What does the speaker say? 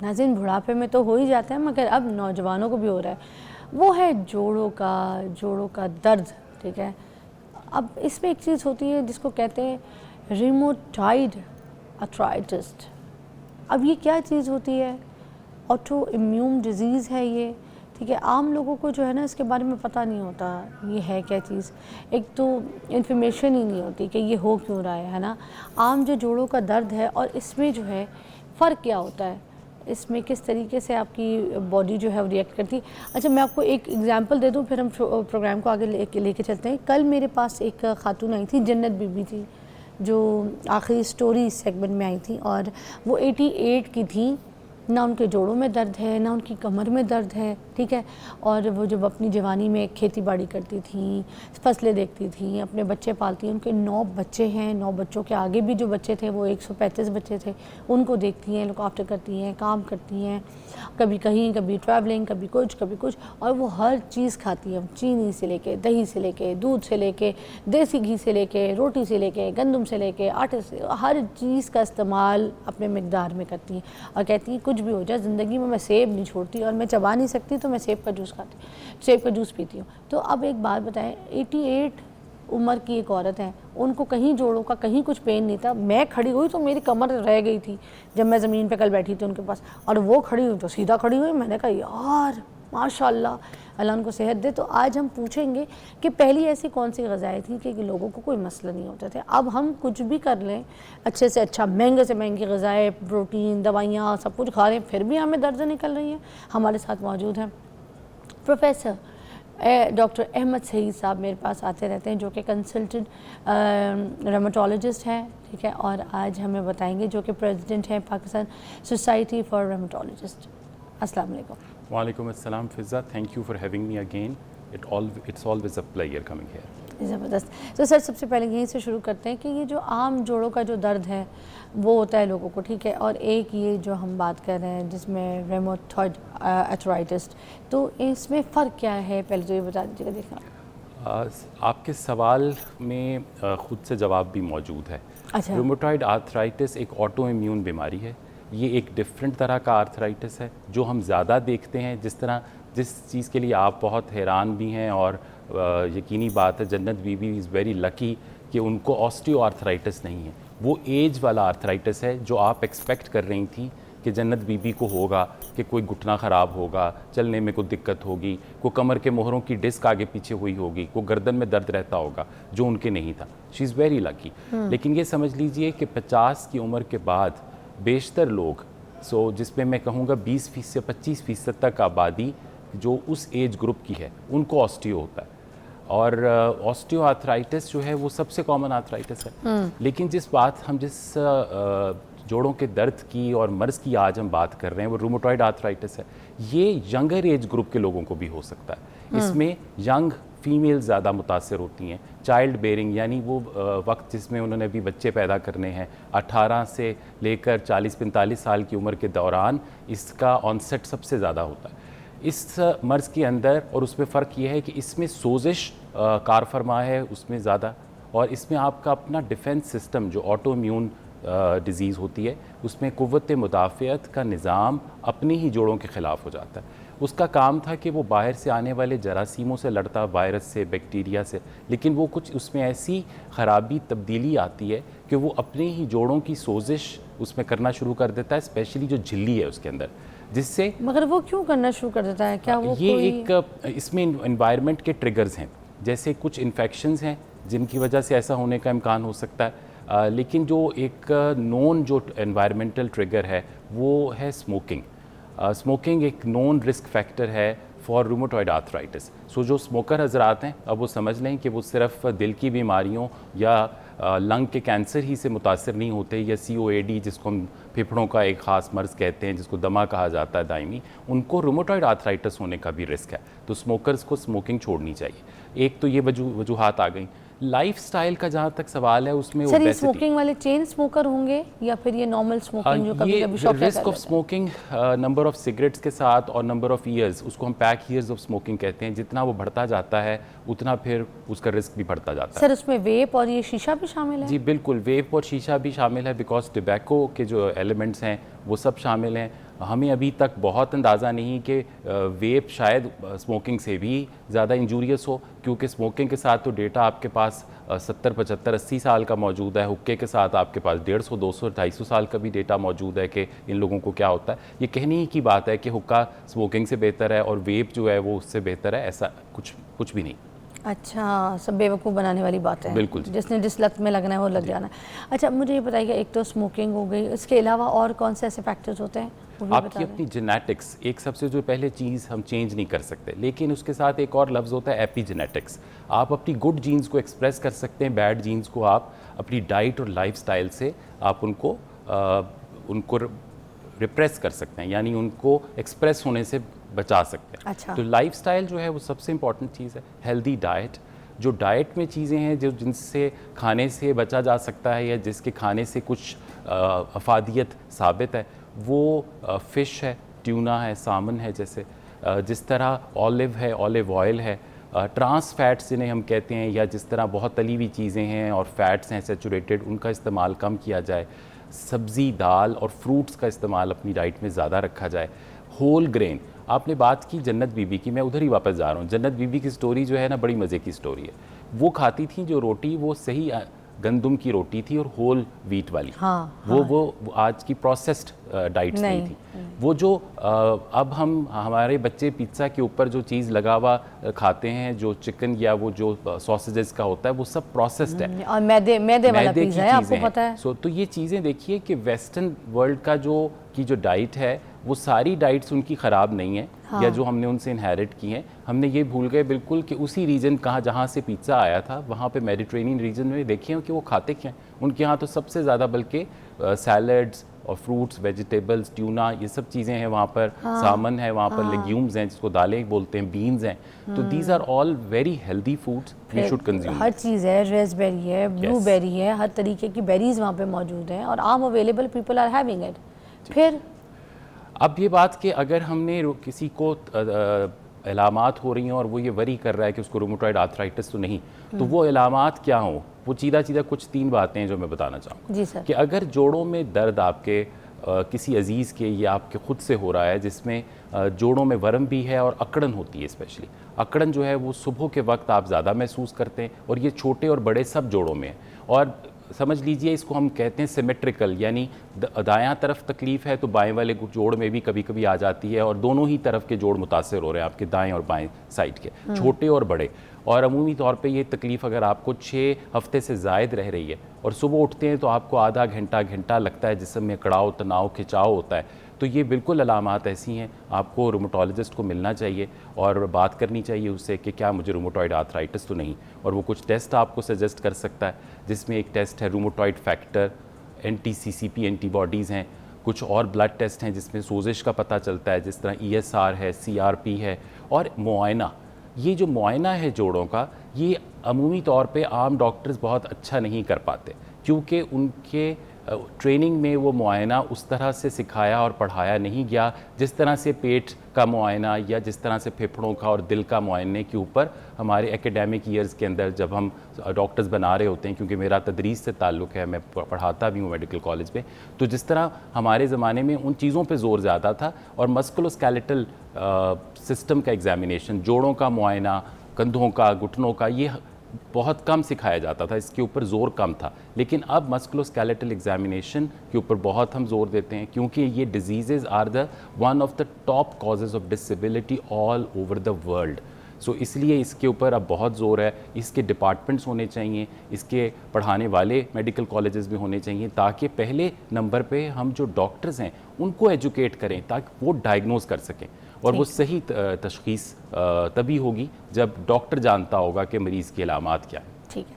नाज़रीन बुढ़ापे में तो हो ही जाता है, मगर अब नौजवानों को भी हो रहा है, वो है जोड़ों का दर्द। ठीक है, अब इसमें एक चीज़ होती है जिसको कहते हैं रिमोटाइड आर्थराइटिस। अब ये क्या चीज़ होती है? ऑटो इम्यून डिजीज़ है ये। ठीक है, आम लोगों को जो है ना इसके बारे में पता नहीं होता ये है क्या चीज़। एक तो इन्फॉर्मेशन ही नहीं होती कि ये हो क्यों रहा है ना। आम जो जोड़ों का दर्द है और इसमें जो है फ़र्क क्या होता है, इसमें किस तरीके से आपकी बॉडी जो है वो रिएक्ट करती है। अच्छा, मैं आपको एक एग्जांपल दे दूं, फिर हम प्रोग्राम को आगे लेके चलते हैं। कल मेरे पास एक खातून आई थी, जन्नत बीबी थी, जो आखिरी स्टोरी सेगमेंट में आई थी, और वो 88 की थी। ना उनके जोड़ों में दर्द है, ना उनकी कमर में दर्द है। ठीक है, और वो जब अपनी जवानी में खेती बाड़ी करती थी, फसलें देखती थी, अपने बच्चे पालती, उनके 9 बच्चे हैं, 9 बच्चों के आगे भी जो बच्चे थे वो 135 बच्चे थे, उनको देखती हैं, लुक आफ्टर करती हैं, काम करती हैं, कभी कहीं, कभी ट्रैवलिंग, कभी कुछ, और वो हर चीज़ खाती है, चीनी से लेके, दही से लेके, दूध से लेके, देसी घी से लेके, रोटी से लेके, गंदम से लेके, आटे से, हर चीज़ का इस्तेमाल अपने मिकदार में करती हैं। और कहती हैं कुछ भी हो जाए ज़िंदगी में मैं सेब नहीं छोड़ती, और मैं चबा नहीं सकती तो मैं सेब का जूस पीती हूँ। तो अब एक बात बताएं, 88 उम्र की एक औरत है, उनको कहीं जोड़ों का कहीं कुछ पेन नहीं था। मैं खड़ी हुई तो मेरी कमर रह गई थी जब मैं ज़मीन पे कल बैठी थी उनके पास, और वो खड़ी हुई तो सीधा खड़ी हुई। मैंने कहा यार माशाल्लाह, अल्लाह उनको सेहत दे। तो आज हम पूछेंगे कि पहली ऐसी कौन सी ग़िज़ाएँ थी कि लोगों को कोई मसला नहीं होता था। अब हम कुछ भी कर लें, अच्छे से अच्छा, महंगे से महंगी ग़िज़ाएँ, प्रोटीन, दवाइयाँ, सब कुछ खा रहे हैं, फिर भी हमें दर्द निकल रही हैं। हमारे साथ मौजूद हैं प्रोफेसर डॉक्टर अहमद सईद साहब, मेरे पास आते रहते हैं, जो कि कंसल्टेंट रेमेटोलॉजिस्ट हैं। ठीक है, और आज हमें बताएंगे, जो कि प्रेसिडेंट हैं पाकिस्तान सोसाइटी फॉर रेमेटोलॉजिस्ट। अस्सलाम वालेकुम। वालेकुम अस्सलाम Fiza, thank you for having me again. It's always a pleasure coming here. ज़बरदस्त। तो सर, सबसे पहले यहीं से शुरू करते हैं कि ये जो आम जोड़ों का जो दर्द है वो होता है लोगों को, ठीक है, और एक ये जो हम बात कर रहे हैं जिसमें रेमोटॉइड आर्थराइटिस, तो इसमें फ़र्क क्या है, पहले तो ये बता दीजिएगा। देखना आपके सवाल में ख़ुद से जवाब भी मौजूद है। अच्छा, रूमेटॉइड आर्थराइटिस एक ऑटो इम्यून बीमारी है। ये एक डिफरेंट तरह का आर्थराइटिस है जो हम ज़्यादा देखते हैं। जिस चीज़ के लिए आप बहुत हैरान भी हैं, और यकीनी बात है जन्नत बीबी इज़ वेरी लकी कि उनको ऑस्टियो आर्थराइटिस नहीं है। वो एज वाला आर्थराइटिस है जो आप एक्सपेक्ट कर रही थी कि जन्नत बीबी को होगा, कि कोई घुटना ख़राब होगा, चलने में कोई दिक्कत होगी, कोई कमर के मोहरों की डिस्क आगे पीछे हुई होगी, कोई गर्दन में दर्द रहता होगा, जो उनके नहीं था। She is very lucky. लेकिन ये समझ लीजिए कि 50 की उम्र के बाद बेशतर लोग, जिसमें मैं कहूँगा 20% से 25% तक आबादी जो उस एज ग्रुप की है, उनको ऑस्टियो होता है। और ऑस्टियो आर्थराइटिस जो है वो सबसे कॉमन आर्थराइटिस है। लेकिन जिस जोड़ों के दर्द की और मर्ज़ की आज हम बात कर रहे हैं वो रूमेटॉइड आर्थराइटिस है। ये यंगर एज ग्रुप के लोगों को भी हो सकता है। इसमें यंग फीमेल ज़्यादा मुतासर होती हैं। चाइल्ड बेयरिंग यानी वो वक्त जिसमें उन्होंने अभी बच्चे पैदा करने हैं, 18 से लेकर 40-45 साल की उम्र के दौरान इसका ऑनसेट सबसे ज़्यादा होता है इस मर्ज़ के अंदर। और उसमें फ़र्क ये है कि इसमें सोजिश कार फरमा है उसमें ज़्यादा, और इसमें आपका अपना डिफेंस सिस्टम जो ऑटो इम्यून डिज़ीज़ होती है उसमें क़ुव्वत मुदाफ़ियत का निज़ाम अपने ही जोड़ों के ख़िलाफ़ हो जाता है। उसका काम था कि वो बाहर से आने वाले जरासीमों से लड़ता, वायरस से, बैक्टीरिया से, लेकिन वो कुछ उसमें ऐसी ख़राबी तब्दीली आती है कि वो अपने ही जोड़ों की सोजिश उसमें करना शुरू कर देता है, स्पेशली जो झिल्ली है उसके अंदर, जिससे। मगर वो क्यों करना शुरू कर देता है? क्या वो ये एक इसमें इन्वायरमेंट के ट्रिगर्स हैं, जैसे कुछ इन्फेक्शंस हैं जिनकी वजह से ऐसा होने का इम्कान हो सकता है। लेकिन जो एक नॉन जो एनवायरमेंटल ट्रिगर है वो है स्मोकिंग। स्मोकिंग एक नॉन रिस्क फैक्टर है फॉर रूमेटॉइड आर्थराइटिस। सो जो स्मोकर हजरात हैं अब वो समझ लें कि वो सिर्फ दिल की बीमारियों या लंग के कैंसर ही से मुतासर नहीं होते, या COAD जिसको हम फेफड़ों का एक ख़ास मर्ज़ कहते हैं जिसको दमा कहा जाता है दायमी, उनको रूमेटॉइड आर्थराइटिस होने का भी रिस्क है। तो स्मोकर्स को स्मोकिंग छोड़नी चाहिए। एक तो ये वजूहात आ गई। लाइफस्टाइल का जहाँ तक सवाल है उसमें सर, ये स्मोकिंग वाले चेन स्मोकर होंगे या फिर ये नॉर्मल स्मोकिंग जो कभी कभी शौक risk of smoking number of cigarettes के साथ और नंबर ऑफ ईयर्स, उसको हम पैक ईयर्स ऑफ स्मोकिंग कहते हैं, जितना वो बढ़ता जाता है उतना फिर उसका रिस्क भी बढ़ता जाता है। सर, उसमें वेप और ये शीशा भी शामिल है? जी बिल्कुल, वेप और शीशा भी शामिल है, बिकॉज टबैको के जो एलिमेंट्स हैं वो सब शामिल हैं। हमें अभी तक बहुत अंदाज़ा नहीं कि वेप शायद स्मोकिंग से भी ज़्यादा इंजूरियस हो, क्योंकि स्मोकिंग के साथ तो डेटा आपके पास 70, 75, 80 साल का मौजूद है। हुक्के के साथ आपके पास 150, 200, 250 साल का भी डेटा मौजूद है कि इन लोगों को क्या होता है। ये कहने ही की बात है कि हुक्का स्मोकिंग से बेहतर है और वेप जो है वो उससे बेहतर है, ऐसा कुछ भी नहीं। अच्छा, सब बेवकूफ़ बनाने वाली बात है। बिल्कुल। जिसने जिस लत में लगना है वो लग जाना है। अच्छा, मुझे ये बताइए, एक तो स्मोकिंग हो गई, इसके अलावा और कौन से ऐसे फैक्टर्स होते हैं वो भी बता आपकी दें। अपनी जेनेटिक्स एक सबसे जो पहले चीज़ हम चेंज नहीं कर सकते, लेकिन उसके साथ एक और लफ्ज़ होता है एपीजेनेटिक्स। आप अपनी गुड जीन्स को एक्सप्रेस कर सकते हैं, बैड जीन्स को आप अपनी डाइट और लाइफस्टाइल से आप उनको रिप्रेस कर सकते हैं, यानी उनको एक्सप्रेस होने से बचा सकते हैं। अच्छा। तो लाइफस्टाइल जो है वो सबसे इंपॉर्टेंट चीज़ है। हेल्दी डाइट, जो डाइट में चीज़ें हैं जो जिनसे खाने से बचा जा सकता है या जिसके खाने से कुछ अफादियत साबित है, वो फ़िश है, ट्यूना है, सामन है, जैसे जिस तरह ऑलिव है, ऑलिव ऑयल है, ट्रांस फैट्स जिन्हें हम कहते हैं, या जिस तरह बहुत तली हुई चीज़ें हैं और फैट्स हैं सैचुरेटेड, उनका इस्तेमाल कम किया जाए। सब्ज़ी, दाल और फ्रूट्स का इस्तेमाल अपनी डाइट में ज़्यादा रखा जाए। होल ग्रेन, आपने बात की जन्नत बीबी की, मैं उधर ही वापस जा रहा हूँ। जन्नत बीबी की स्टोरी जो है ना, बड़ी मज़े की स्टोरी है। वो खाती थी जो रोटी, वो सही गंदम की रोटी थी और होल व्हीट वाली। हाँ, वो आज की प्रोसेस्ड डाइट्स नहीं थी। वो जो अब हमारे बच्चे पिज़्ज़ा के ऊपर जो चीज़ लगा हुआ खाते हैं, जो चिकन या वो जो सॉसेजेस का होता है, वो सब प्रोसेस्ड है और मैदे वाला मैदे पिज़्ज़ा की है, आपको चीज़ें पता है। हैं। तो ये चीज़ें देखिए कि वेस्टर्न वर्ल्ड का जो डाइट है, वो सारी डाइट्स उनकी ख़राब नहीं है। हाँ। या जो हमने उनसे इनहेरिट की हैं, हमने ये भूल गए बिल्कुल कि उसी रीजन जहाँ से पिज़्ज़ा आया था, वहाँ पे मेडिटेरेनियन रीजन में देखिए कि वो खाते क्या हैं। उनके यहाँ तो सबसे ज़्यादा बल्कि सैलड्स और फ्रूट्स, वेजिटेबल्स, ट्यूना, ये सब चीज़ें हैं वहाँ पर। हाँ। सामन है वहाँ पर, लेग्यूम्स हैं जिसको दालें बोलते हैं, बीन्स हैं। तो these are all very healthy foods we should consume. हर चीज़ है, रेसबेरी है, ब्लूबेरी है, हर तरीके की बेरीज वहाँ पे मौजूद हैं और आम available, people are having it. फिर अब ये बात कि अगर हमने किसी को इलामात हो रही हैं और वो ये वरी कर रहा है कि उसको रूमेटॉइड आर्थराइटिस तो नहीं, तो वो इलामात क्या हो, वो सीधा कुछ 3 बातें हैं जो मैं बताना चाहूँगा। जी सर। कि अगर जोड़ों में दर्द आपके किसी अजीज़ के या आपके खुद से हो रहा है, जिसमें जोड़ों में वर्म भी है और अकड़न होती है, स्पेशली अकड़न जो है वो सुबह के वक्त आप ज़्यादा महसूस करते हैं, और ये छोटे और बड़े सब जोड़ों में है। और समझ लीजिए इसको हम कहते हैं सिमेट्रिकल, यानी दायां तरफ तकलीफ़ है तो बाएं वाले जोड़ में भी कभी कभी आ जाती है, और दोनों ही तरफ के जोड़ मुतासर हो रहे हैं, आपके दाएं और बाएं साइड के, छोटे और बड़े। और अमूमी तौर पे ये तकलीफ़ अगर आपको 6 हफ्ते से ज़ायद रह रही है और सुबह उठते हैं तो आपको आधा घंटा लगता है जिस्म में कड़ाव, तनाव, खिंचाव होता है, तो ये बिल्कुल अलामात ऐसी हैं, आपको रूमेटोलॉजिस्ट को मिलना चाहिए और बात करनी चाहिए उससे कि क्या मुझे रूमेटॉइड आर्थराइटिस तो नहीं। और वो कुछ टेस्ट आपको सजेस्ट कर सकता है, जिसमें एक टेस्ट है रूमेटॉइड फैक्टर, NTCCP एंटीबॉडीज़ हैं, कुछ और ब्लड टेस्ट हैं जिसमें सोजिश का पता चलता है, जिस तरह ESR है, CRP है, और मुआयना। ये जो मुआयना है जोड़ों का, ये अमूमी तौर पे आम डॉक्टर्स बहुत अच्छा नहीं कर पाते, क्योंकि उनके ट्रेनिंग में वो मुआयना उस तरह से सिखाया और पढ़ाया नहीं गया जिस तरह से पेट का मुआयना या जिस तरह से फेफड़ों का और दिल का मुआयने के ऊपर हमारे एकेडमिक ईयर्स के अंदर जब हम डॉक्टर्स बना रहे होते हैं, क्योंकि मेरा तदरीस से ताल्लुक़ है, मैं पढ़ाता भी हूँ मेडिकल कॉलेज में, तो जिस तरह हमारे ज़माने में उन चीज़ों पे ज़ोर ज़्यादा था, और मस्कुलोस्केलेटल सिस्टम का एग्जामिनेशन, जोड़ों का मुआयना, कंधों का, घुटनों का, ये बहुत कम सिखाया जाता था, इसके ऊपर ज़ोर कम था। लेकिन अब मस्कुलोस्केलेटल एग्जामिनेशन के ऊपर बहुत हम जोर देते हैं, क्योंकि ये diseases are the one of the top causes of disability all over the world. So इसलिए इसके ऊपर अब बहुत ज़ोर है, इसके डिपार्टमेंट्स होने चाहिए, इसके पढ़ाने वाले मेडिकल कॉलेजेस में होने चाहिए, ताकि पहले नंबर पे हम जो डॉक्टर्स हैं उनको एजुकेट करें, ताकि वो डायग्नोज कर सकें। और वो सही तशख़ीस तभी होगी जब डॉक्टर जानता होगा कि मरीज़ की अलामात क्या है। ठीक है।